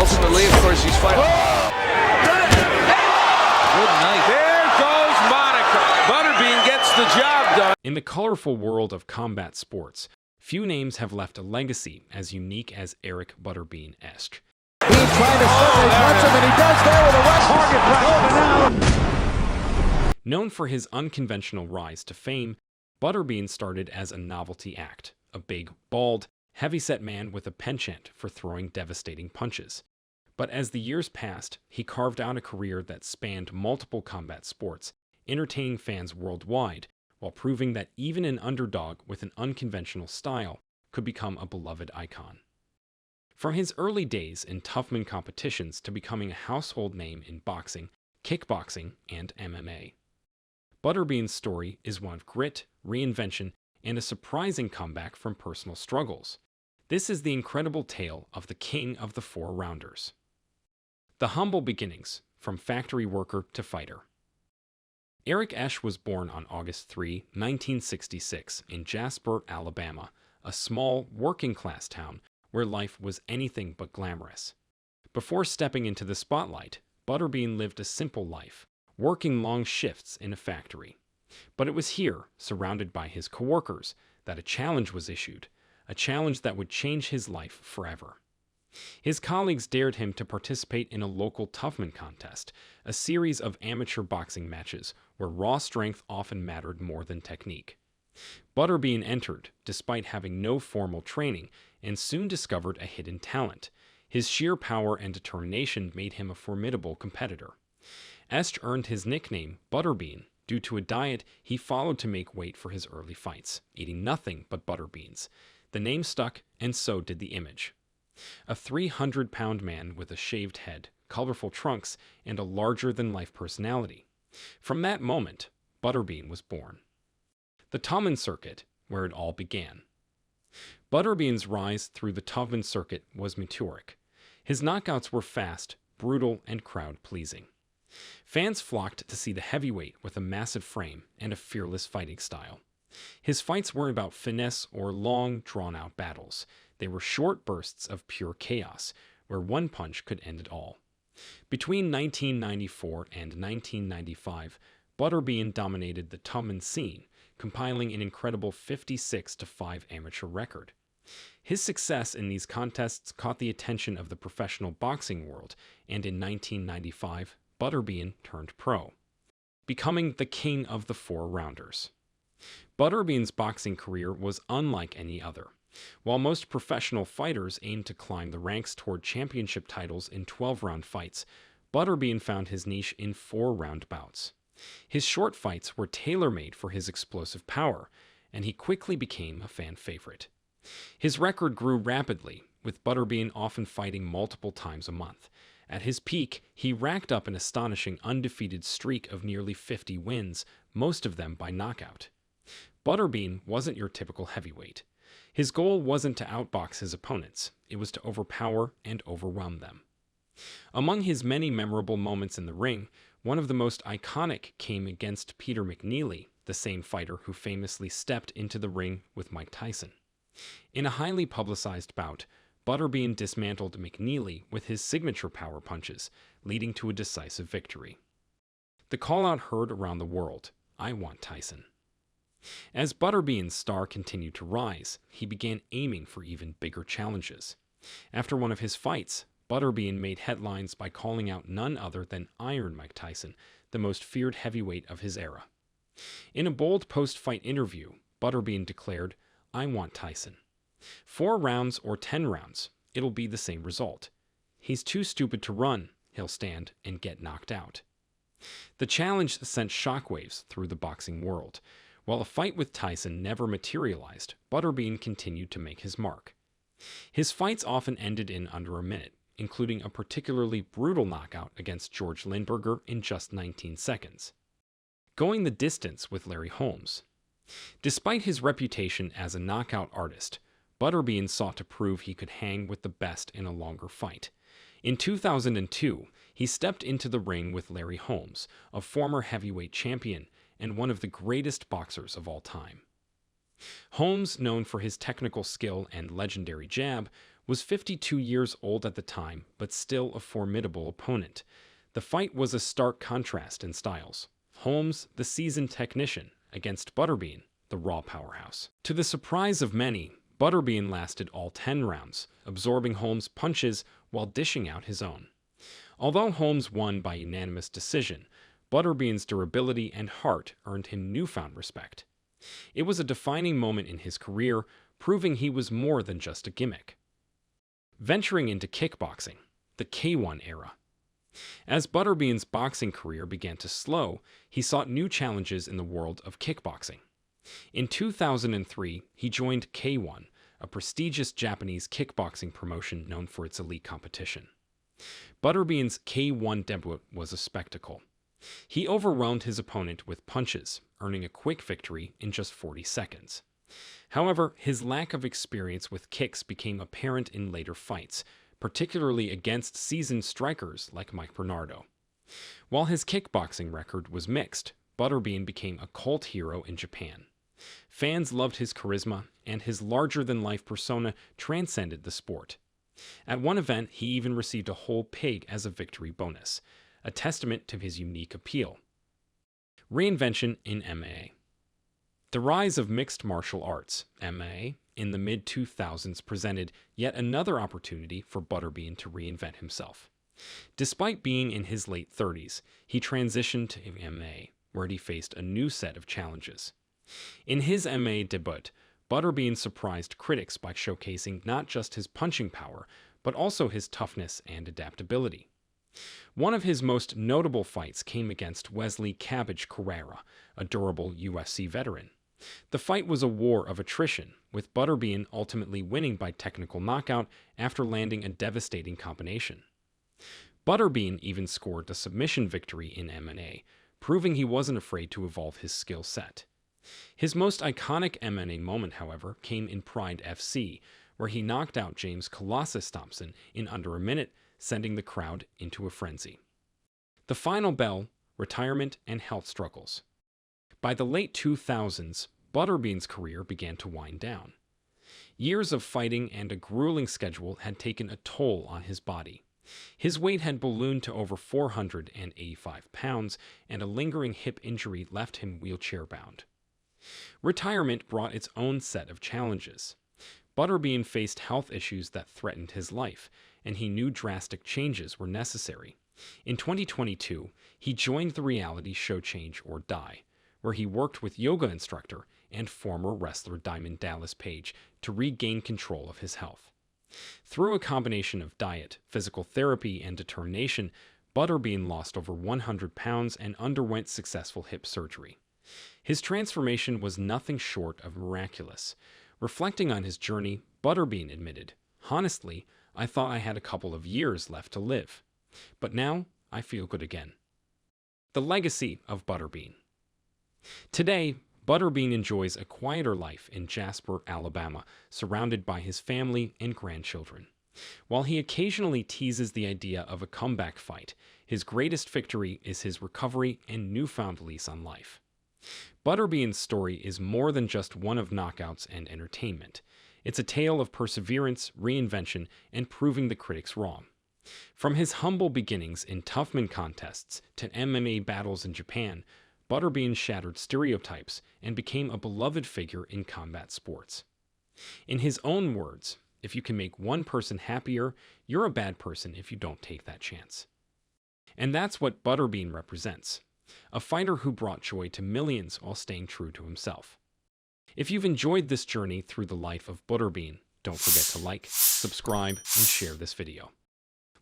ultimately, of course, he's fighting. Good night. There goes Monica. Butterbean gets the job done. In the colorful world of combat sports, few names have left a legacy as unique as Eric Butterbean Esch. He's trying to certainly touch him, and he does there with a right target pressure. Known for his unconventional rise to fame, Butterbean started as a novelty act, a big, bald, heavy-set man with a penchant for throwing devastating punches. But as the years passed, he carved out a career that spanned multiple combat sports, entertaining fans worldwide, while proving that even an underdog with an unconventional style could become a beloved icon. From his early days in Toughman competitions to becoming a household name in boxing, kickboxing, and MMA, Butterbean's story is one of grit, reinvention, and a surprising comeback from personal struggles. This is the incredible tale of the king of the four-rounders. The humble beginnings, from factory worker to fighter. Eric Esch was born on August 3, 1966, in Jasper, Alabama, a small, working-class town where life was anything but glamorous. Before stepping into the spotlight, Butterbean lived a simple life, working long shifts in a factory. But it was here, surrounded by his coworkers, that a challenge was issued, a challenge that would change his life forever. His colleagues dared him to participate in a local Toughman contest, a series of amateur boxing matches where raw strength often mattered more than technique. Butterbean entered, despite having no formal training, and soon discovered a hidden talent. His sheer power and determination made him a formidable competitor. Esch earned his nickname, Butterbean, due to a diet he followed to make weight for his early fights, eating nothing but butter beans. The name stuck, and so did the image. A 300-pound man with a shaved head, colorful trunks, and a larger-than-life personality. From that moment, Butterbean was born. The Toughman circuit, where it all began. Butterbean's rise through the Toughman circuit was meteoric. His knockouts were fast, brutal, and crowd-pleasing. Fans flocked to see the heavyweight with a massive frame and a fearless fighting style. His fights weren't about finesse or long, drawn-out battles. They were short bursts of pure chaos, where one punch could end it all. Between 1994 and 1995, Butterbean dominated the Toughman scene, compiling an incredible 56-5 amateur record. His success in these contests caught the attention of the professional boxing world, and in 1995, Butterbean turned pro, becoming the king of the four-rounders. Butterbean's boxing career was unlike any other. While most professional fighters aim to climb the ranks toward championship titles in 12-round fights, Butterbean found his niche in 4-round bouts. His short fights were tailor-made for his explosive power, and he quickly became a fan favorite. His record grew rapidly, with Butterbean often fighting multiple times a month. At his peak, he racked up an astonishing undefeated streak of nearly 50 wins, most of them by knockout. Butterbean wasn't your typical heavyweight. His goal wasn't to outbox his opponents, it was to overpower and overwhelm them. Among his many memorable moments in the ring, one of the most iconic came against Peter McNeely, the same fighter who famously stepped into the ring with Mike Tyson. In a highly publicized bout, Butterbean dismantled McNeely with his signature power punches, leading to a decisive victory. The call-out heard around the world, "I want Tyson." As Butterbean's star continued to rise, he began aiming for even bigger challenges. After one of his fights, Butterbean made headlines by calling out none other than Iron Mike Tyson, the most feared heavyweight of his era. In a bold post-fight interview, Butterbean declared, "I want Tyson. 4 rounds or 10 rounds, it'll be the same result. He's too stupid to run, he'll stand and get knocked out." The challenge sent shockwaves through the boxing world. While a fight with Tyson never materialized, Butterbean continued to make his mark. His fights often ended in under a minute, including a particularly brutal knockout against George Lindbergher in just 19 seconds. Going the distance with Larry Holmes. Despite his reputation as a knockout artist, Butterbean sought to prove he could hang with the best in a longer fight. In 2002, he stepped into the ring with Larry Holmes, a former heavyweight champion and one of the greatest boxers of all time. Holmes, known for his technical skill and legendary jab, was 52 years old at the time, but still a formidable opponent. The fight was a stark contrast in styles. Holmes, the seasoned technician, against Butterbean, the raw powerhouse. To the surprise of many, Butterbean lasted all 10 rounds, absorbing Holmes' punches while dishing out his own. Although Holmes won by unanimous decision, Butterbean's durability and heart earned him newfound respect. It was a defining moment in his career, proving he was more than just a gimmick. Venturing into kickboxing, the K1 era. As Butterbean's boxing career began to slow, he sought new challenges in the world of kickboxing. In 2003, he joined K1, a prestigious Japanese kickboxing promotion known for its elite competition. Butterbean's K1 debut was a spectacle. He overwhelmed his opponent with punches, earning a quick victory in just 40 seconds. However, his lack of experience with kicks became apparent in later fights, particularly against seasoned strikers like Mike Bernardo. While his kickboxing record was mixed, Butterbean became a cult hero in Japan. Fans loved his charisma, and his larger-than-life persona transcended the sport. At one event, he even received a whole pig as a victory bonus, a testament to his unique appeal. Reinvention in MMA. The rise of mixed martial arts, MMA, in the mid-2000s presented yet another opportunity for Butterbean to reinvent himself. Despite being in his late 30s, he transitioned to MMA, where he faced a new set of challenges. In his MMA debut, Butterbean surprised critics by showcasing not just his punching power, but also his toughness and adaptability. One of his most notable fights came against Wesley "Cabbage" Carrera, a durable UFC veteran. The fight was a war of attrition, with Butterbean ultimately winning by technical knockout after landing a devastating combination. Butterbean even scored a submission victory in MMA, proving he wasn't afraid to evolve his skill set. His most iconic MMA moment, however, came in Pride FC, where he knocked out James Colossus Thompson in under a minute, sending the crowd into a frenzy. The final bell, retirement and health struggles. By the late 2000s, Butterbean's career began to wind down. Years of fighting and a grueling schedule had taken a toll on his body. His weight had ballooned to over 485 pounds, and a lingering hip injury left him wheelchair-bound. Retirement brought its own set of challenges. Butterbean faced health issues that threatened his life, and he knew drastic changes were necessary. In 2022, he joined the reality show Change or Die, where he worked with yoga instructor and former wrestler Diamond Dallas Page to regain control of his health. Through a combination of diet, physical therapy, and determination, Butterbean lost over 100 pounds and underwent successful hip surgery. His transformation was nothing short of miraculous. Reflecting on his journey, Butterbean admitted, "Honestly, I thought I had a couple of years left to live. But now, I feel good again." The Legacy of Butterbean. Today, Butterbean enjoys a quieter life in Jasper, Alabama, surrounded by his family and grandchildren. While he occasionally teases the idea of a comeback fight, his greatest victory is his recovery and newfound lease on life. Butterbean's story is more than just one of knockouts and entertainment. It's a tale of perseverance, reinvention, and proving the critics wrong. From his humble beginnings in Toughman contests to MMA battles in Japan, Butterbean shattered stereotypes and became a beloved figure in combat sports. In his own words, "If you can make one person happier, you're a bad person if you don't take that chance." And that's what Butterbean represents. A fighter who brought joy to millions while staying true to himself. If you've enjoyed this journey through the life of Butterbean, don't forget to like, subscribe, and share this video.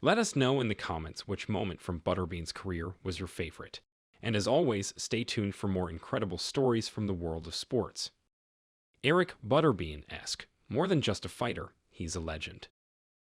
Let us know in the comments which moment from Butterbean's career was your favorite. And as always, stay tuned for more incredible stories from the world of sports. Eric Butterbean Esch, more than just a fighter, he's a legend.